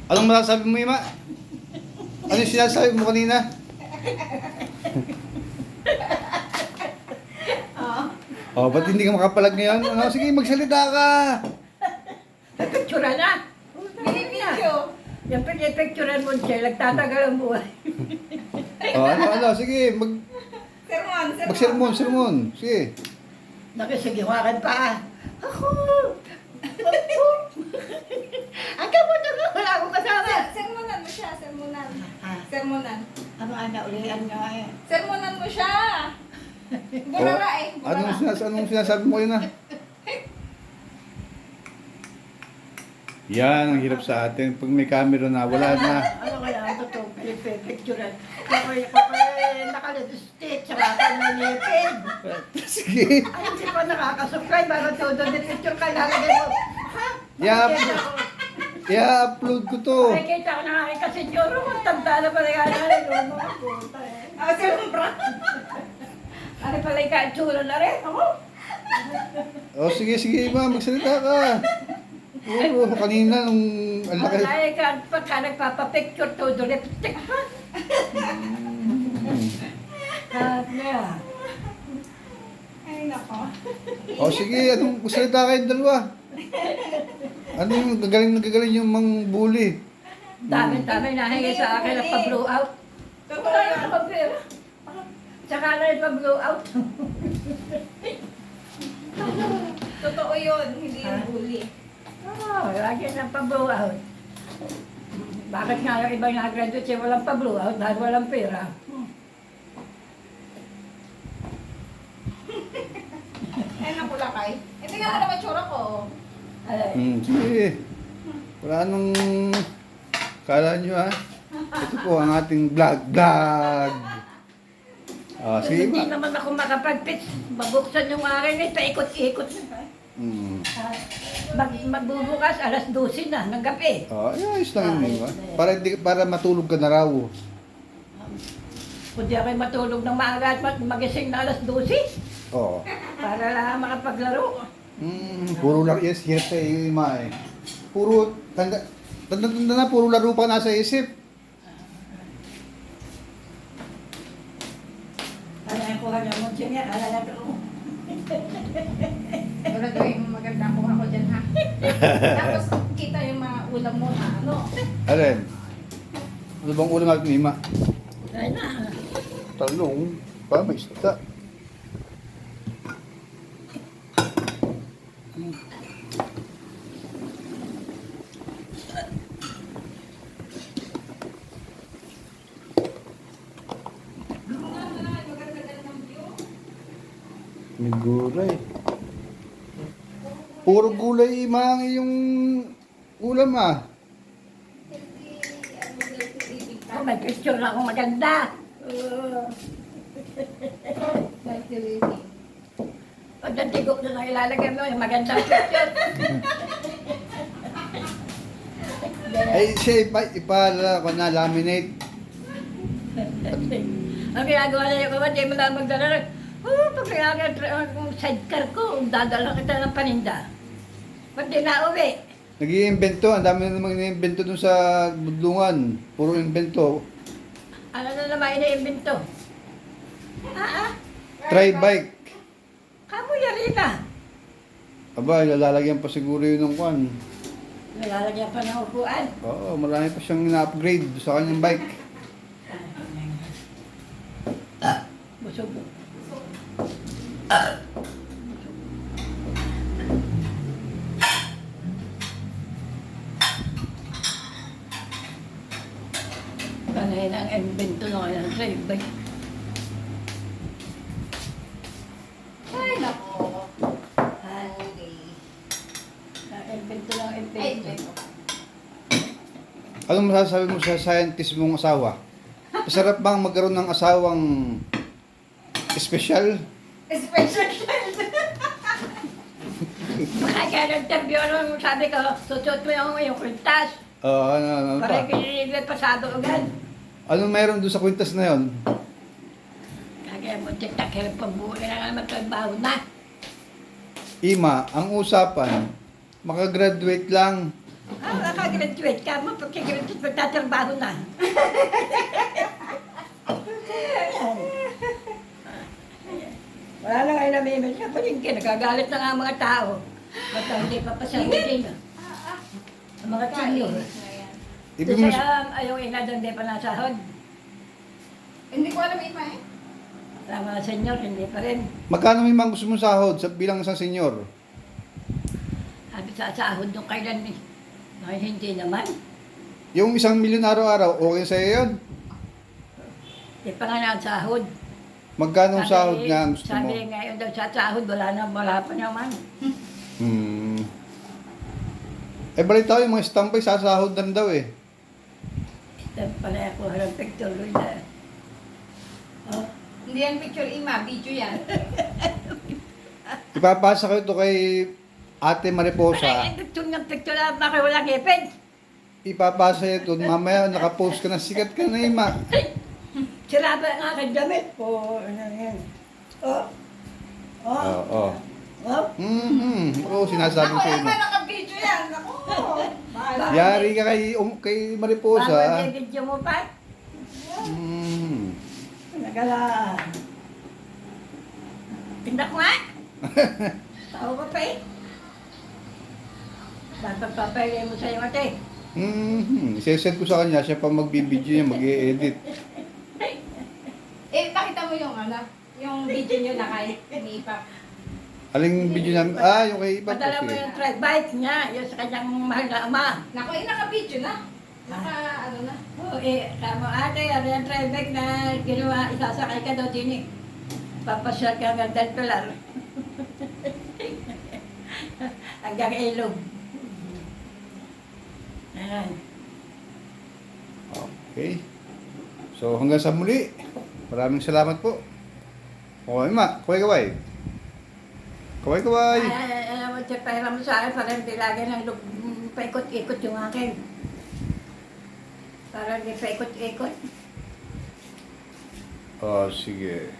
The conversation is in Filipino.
Anong masasabi mo, Ima? Ano yung sinasabi mo kanina? Oh, ba't hindi ka makapalag ngayon? Ano, sige, magsalita ka. Picture na. Binibidyo. Yung pinipicturean mo siya, nagtatagal ang buhay. Oh, ano, sige, Sermon. magsermon. Sige. Nakisigiwakan pa. Ako! Ang kapot na wala akong kasama. Sermonan mo siya, sermonan. Ah. Sermonan. Ano ana, ulihan nga eh. Sermonan mo siya. Burara eh. Anong, Burara. anong sinasabi mo yun na? Yan, ang hirap sa atin. Pag may camera na, wala na. Ano kaya ang totoo, pinipicturean. Kakoy, nakalipstick, tsaka ka nanipid. Sige. Ay, hindi pa nakakasubscribe. Bago todo din picture ka, lalagay mo. Ha? Yeah. Makikita ko. I-upload ko to. Makikita ko na nga eh, kasi Joro, magtanda na pala yung ano, mga puta eh. Ah, sermon. Ano pala yung kaitsura na rin? Ako? Oh, sige, Ima, magsalita ka. Oo, kanina nung ang laki. Ay, pagka nagpapapicture, todo lipstick pa. At na. Ay, nako. Oh, sige, anong magsalita kayong dalawa? Ano yung gagaling yung mang bully? Dami-dami nahingi sa akin ang pa-blow out. Totoo Wala yan. na akong pera. Tsaka na yung pa-blow out. Totoo yun. Hindi yung bully. Oo, lagi ng pa-blow out. Bakit nga yung ibang nag-graduate siya walang pa-blow out dahil walang pera? Ay, napulakay. Eh, tingnan mo naman tsura ko. Alay. Sige. Wala nang... Kala nyo ha? Ito po ang ating vlog. Ah, sige Hindi ba? naman ako makapag-pitch. Mabuksan yung akin eh, paikot-ikot. Hmm. Magbubukas, alas 12 na ng gabi. Oh, ayos lang yun, Ima. Para matulog ka na raw. Kung di ako'y matulog ng maaga at magising na alas 12, Oo. para lang makapaglaro. Puro laro. Yes, hirap sa iyo, Ima eh. Puro, tanda na, puro laro pa nasa isip. Alam ko hanggang mo siya nga, alam ko. Siguraduhin mo maganda kuha ko dyan, ha? Tapos, kita yung mga ulam mo na, ano? Alin? Ano bang ulam natin, Ima? Ay na. Talong. Pa, may isda. May gulay. Puro gulay, Ima, ang iyong ulam ah. Oh, may picture na akong maganda. Like the lady. Pag nantigok na lang ilalagay mo, yung magandang picture. Ay, siya ko na laminate. Ang ginagawa na yung kapatid mo lang magdala ng, pag ang sidecar ko, dadala kita ng paninda. Ba't di na uwi? Nag-iimbento, ang dami na namang iniimbento dun sa budlungan. Puro invento. Ano na naman iniimbento? Try bike. Kamu yari na. Aba, lalagyan pa siguro yun ng kwan. Nalalagyan pa ng upuan. Oo, marami pa siyang ina-upgrade sa kanyang bike. Busog. Panahin ang invento ng ano sa ibay. Ay, nako. Ang invento ng Ay, invento. Anong masasabi mo sa scientist mong asawa? Masarap bang magkaroon ng asawang espesyal? Special child. Baka kaya nag-interview ano, sabi ko, susuot mo yung kwintas. Ano Para pa? kinililit pasado agad. Anong mayroon doon sa kwintas na yon? Kaya mo tiktak, kaya pambuhay na nga magtrabaho na. Ima, ang usapan, makagraduate lang. Nakagraduate ka mo, pagka-graduate, magtatrabaho na. Wala na ngayon namimil sa palengke, nagagalit na nga ang mga tao. Ba't hindi pa pasahod din? Ang mga senior. Ayan. Ibig Kasi mo, ayaw ina doon, hindi pa nasahod. Hindi ko alam iba eh. Ang mga senior, hindi pa rin. magkano may mga gusto mong sahod sa bilang isang senyor? Sabi sa sahod nung kailan eh. Ay, hindi naman. Yung 1 milyon araw-araw, okay sa'yo yun? Hindi pa nga nasahod. Magkano ang sahod nga ang gusto mo? Sabi ngayon daw sa sahod, wala pa naman. Hmm. Eh, balita ko yung mga stampay, sasahod na rin daw eh. Tapos pala ako harang picture na. Oh, Hindi yan picture ima, video yan. Ipapasa ko ito kay Ate Mariposa. ay, picture na baka walang ipin. Ipapasa ito, mamaya nakapost ka na, sikat ka na ima. Sira ba ang aking damit? Oh, ano yan? Oh. Oh. Oo. Oh. Oo, sinasabi ko Ako sa'yo. naman naka-video yan. Ako. Bahala. Yari ka kay Baka Mariposa. video mo pa? Hmm. Nagala. Tindak nga. Tao ka pa eh. Bakit papayalay mo sa'yo ate? Isesend ko sa kanya, siya pa magbibideo niya, mag-i-edit. Eh, pakita mo yung ano, yung video nyo na kay Ipap. Aling video namin, yung kay Iba. Padala mo yung trike bike niya, yung sa kanyang mahal na ama. Naku, eh, naka-video na. Ano na. Oo, tama ate, ano yung trike bike na ginawa, isasakay ka daw din eh. Papasyal ka hanggang Del Pilar. Hanggang ilog. Ayan. Okay. So, hanggang sa muli. Maraming salamat po. Okay, ma. Kaway-kaway. Kaway-kaway. Alam mo, pera mo sa akin para hindi lagi nang paikot-ikot yung akin. Para hindi paikot-ikot. Oh, sige.